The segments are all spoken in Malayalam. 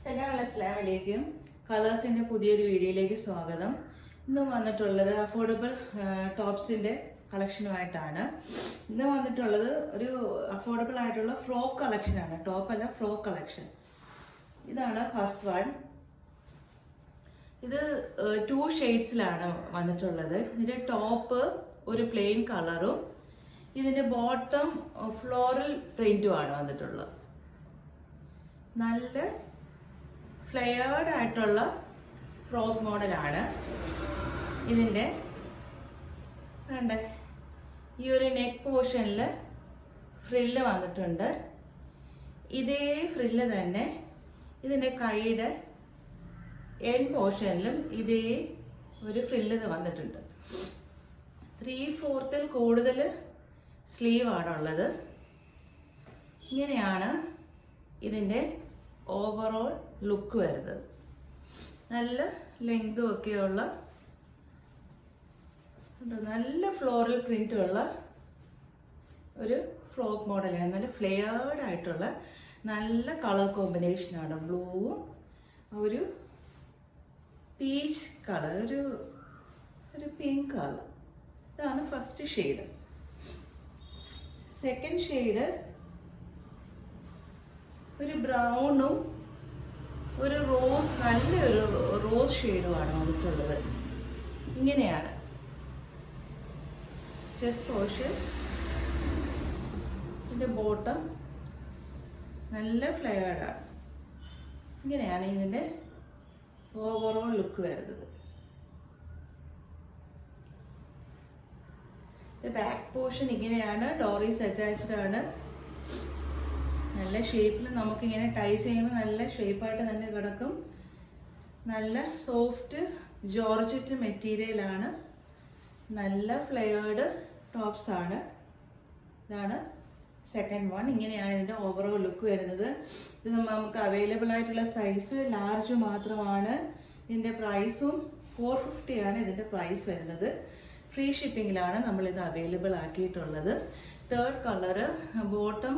എല്ലാവർക്കും അസ്സലാമു അലൈക്കും. കളേഴ്സിൻ്റെ പുതിയൊരു വീഡിയോയിലേക്ക് സ്വാഗതം. ഇന്ന് വന്നിട്ടുള്ളത് അഫോർഡബിൾ ടോപ്സിൻ്റെ കളക്ഷനുമായിട്ടാണ്. ഇന്ന് വന്നിട്ടുള്ളത് ഒരു അഫോർഡബിൾ ആയിട്ടുള്ള ഫ്രോക്ക് കളക്ഷനാണ്. ടോപ്പ് അല്ല, ഫ്രോക്ക് കളക്ഷൻ. ഇതാണ് ഫസ്റ്റ് വൺ. ഇത് 2 ഷെയ്ഡ്സിലാണ് വന്നിട്ടുള്ളത്. ഇതിൻ്റെ ടോപ്പ് ഒരു പ്ലെയിൻ കളറും ഇതിൻ്റെ ബോട്ടം ഫ്ലോറൽ പ്രിൻറ്റുമാണ് വന്നിട്ടുള്ളത്. നല്ല ഫ്ലെയർഡ് ആയിട്ടുള്ള ഫ്രോക്ക് മോഡലാണ്. ഇതിൻ്റെ കണ്ടേ ഈ ഒരു നെക്ക് പോർഷനിൽ ഫ്രില്ല് വന്നിട്ടുണ്ട്. ഇതേ ഫ്രില്ല് തന്നെ ഇതിൻ്റെ കൈയുടെ എൻ പോർഷനിലും ഇതേ ഒരു ഫ്രില്ല് വന്നിട്ടുണ്ട്. 3/4 കൂടുതൽ സ്ലീവാണുള്ളത്. ഇങ്ങനെയാണ് ഇതിൻ്റെ ഓവറോൾ ലുക്ക് വരുന്നത്. നല്ല ലെങ്തും ഒക്കെയുള്ള നല്ല ഫ്ലോറൽ പ്രിൻ്റുള്ള ഒരു ഫ്രോക്ക് മോഡലാണ്. നല്ല ഫ്ലെയർഡ് ആയിട്ടുള്ള നല്ല കളർ കോമ്പിനേഷനാണ്. ബ്ലൂവും ഒരു പീച്ച് കളർ, ഒരു പിങ്ക് കളർ. ഇതാണ് ഫസ്റ്റ് ഷെയ്ഡ്. സെക്കൻഡ് ഷെയ്ഡ് ഒരു ബ്രൗണും ഒരു റോസ്, നല്ലൊരു റോസ് ഷെയ്ഡുമാണ് വന്നിട്ടുള്ളത്. ഇങ്ങനെയാണ് ചെസ്റ്റ് പോർഷൻ. ഇതിൻ്റെ ബോട്ടം നല്ല ഫ്ലെയർഡാണ്. ഇങ്ങനെയാണ് ഇതിൻ്റെ ഓവറോൾ ലുക്ക് വരുന്നത്. ബാക്ക് പോർഷൻ ഇങ്ങനെയാണ്. ഡോറീസ് അറ്റാച്ച്ഡ് ആണ്. നല്ല ഷേപ്പിൽ നമുക്കിങ്ങനെ ടൈ ചെയ്യുമ്പോൾ നല്ല ഷേപ്പായിട്ട് തന്നെ കിടക്കും. നല്ല സോഫ്റ്റ് ജോർജറ്റ് മെറ്റീരിയലാണ്. നല്ല ഫ്ലെയർഡ് ടോപ്സ് ആണ്. ഇതാണ് സെക്കൻഡ് വൺ. ഇങ്ങനെയാണ് ഇതിൻ്റെ ഓവറോൾ ലുക്ക് വരുന്നത്. ഇത് നമുക്ക് അവൈലബിൾ ആയിട്ടുള്ള സൈസ് ലാർജ് മാത്രമാണ്. ഇതിൻ്റെ പ്രൈസും 450 ആണ് ഇതിൻ്റെ പ്രൈസ് വരുന്നത്. ഫ്രീ ഷിപ്പിങ്ങിലാണ് നമ്മളിത് അവൈലബിൾ ആക്കിയിട്ടുള്ളത്. തേർഡ് കളറ് ബോട്ടം,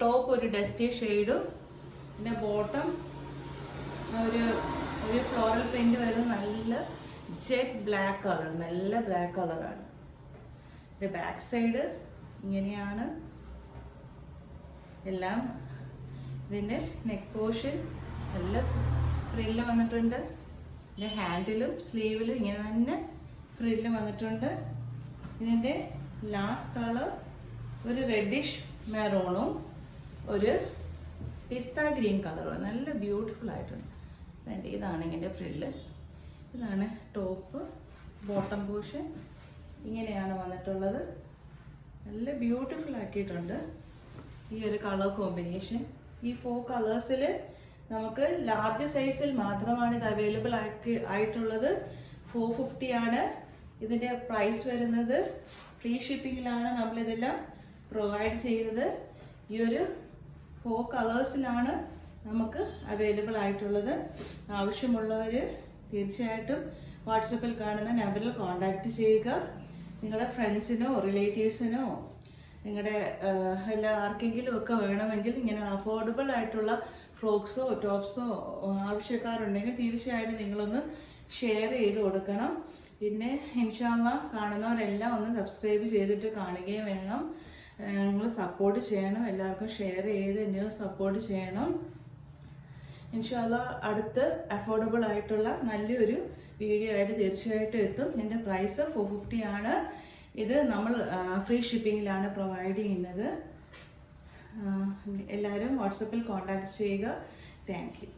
ടോപ്പ് ഒരു ഡസ്റ്റി ഷെയ്ഡും പിന്നെ ബോട്ടം ഒരു ഫ്ലോറൽ പ്രിന്റ് വരുന്ന നല്ല ജെറ്റ് ബ്ലാക്ക് കളർ, നല്ല ബ്ലാക്ക് കളറാണ്. ഇതിൻ്റെ ബാക്ക് സൈഡ് ഇങ്ങനെയാണ് എല്ലാം. ഇതിൻ്റെ നെക്ക് പോർഷൻ നല്ല ഫ്രില്ല് വന്നിട്ടുണ്ട്. ഇതിൻ്റെ ഹാൻഡിലും സ്ലീവിലും ഇങ്ങനെ തന്നെ ഫ്രില്ല് വന്നിട്ടുണ്ട്. ഇതിൻ്റെ ലാസ്റ്റ് കളർ ഒരു റെഡിഷ് മെറൂണും ഒരു പിസ്ത ഗ്രീൻ കളറും. നല്ല ബ്യൂട്ടിഫുൾ ആയിട്ടുണ്ട്. ഇതാണ് ഇതിൻ്റെ ഫ്രില്ല്. ഇതാണ് ടോപ്പ്. ബോട്ടം പോർഷൻ ഇങ്ങനെയാണ് വന്നിട്ടുള്ളത്. നല്ല ബ്യൂട്ടിഫുൾ ആക്കിയിട്ടുണ്ട് ഈ ഒരു കളർ കോമ്പിനേഷൻ. ഈ 4 കളേഴ്സിൽ നമുക്ക് ലാർജ് സൈസിൽ മാത്രമാണ് ഇത് അവൈലബിൾ ആയിട്ടുള്ളത്. 450 ആണ് ഇതിൻ്റെ പ്രൈസ് വരുന്നത്. ഫ്രീ ഷിപ്പിങ്ങിലാണ് നമ്മളിതെല്ലാം പ്രൊവൈഡ് ചെയ്യുന്നത്. ഈ ഒരു 4 കളേഴ്സിലാണ് നമുക്ക് അവൈലബിൾ ആയിട്ടുള്ളത്. ആവശ്യമുള്ളവർ തീർച്ചയായിട്ടും വാട്സപ്പിൽ കാണുന്ന നമ്പറിൽ കോൺടാക്റ്റ് ചെയ്യുക. നിങ്ങളുടെ ഫ്രണ്ട്സിനോ റിലേറ്റീവ്സിനോ നിങ്ങളുടെ ആർക്കെങ്കിലും ഒക്കെ വേണമെങ്കിൽ ഇങ്ങനെ അഫോർഡബിൾ ആയിട്ടുള്ള ഫ്രോക്സോ ടോപ്സോ ആവശ്യക്കാരുണ്ടെങ്കിൽ തീർച്ചയായിട്ടും നിങ്ങളൊന്ന് ഷെയർ ചെയ്ത് കൊടുക്കണം. പിന്നെ ഇൻഷാ അല്ലാഹ് കാണുന്നവരെല്ലാം ഒന്ന് സബ്സ്ക്രൈബ് ചെയ്തിട്ട് കാണുകയും വേണം. നിങ്ങൾ സപ്പോർട്ട് ചെയ്യണം. എല്ലാവർക്കും ഷെയർ ചെയ്ത് എന്നെ സപ്പോർട്ട് ചെയ്യണം. ഇൻഷാ അല്ലാഹ് അടുത്ത് അഫോർഡബിൾ ആയിട്ടുള്ള നല്ലൊരു വീഡിയോ ആയിട്ട് തീർച്ചയായിട്ടും എത്തും. എൻ്റെ പ്രൈസ് 450 ആണ്. ഇത് നമ്മൾ ഫ്രീ ഷിപ്പിങ്ങിലാണ് പ്രൊവൈഡ് ചെയ്യുന്നത്. എല്ലാവരും വാട്സപ്പിൽ കോൺടാക്ട് ചെയ്യുക. Thank you.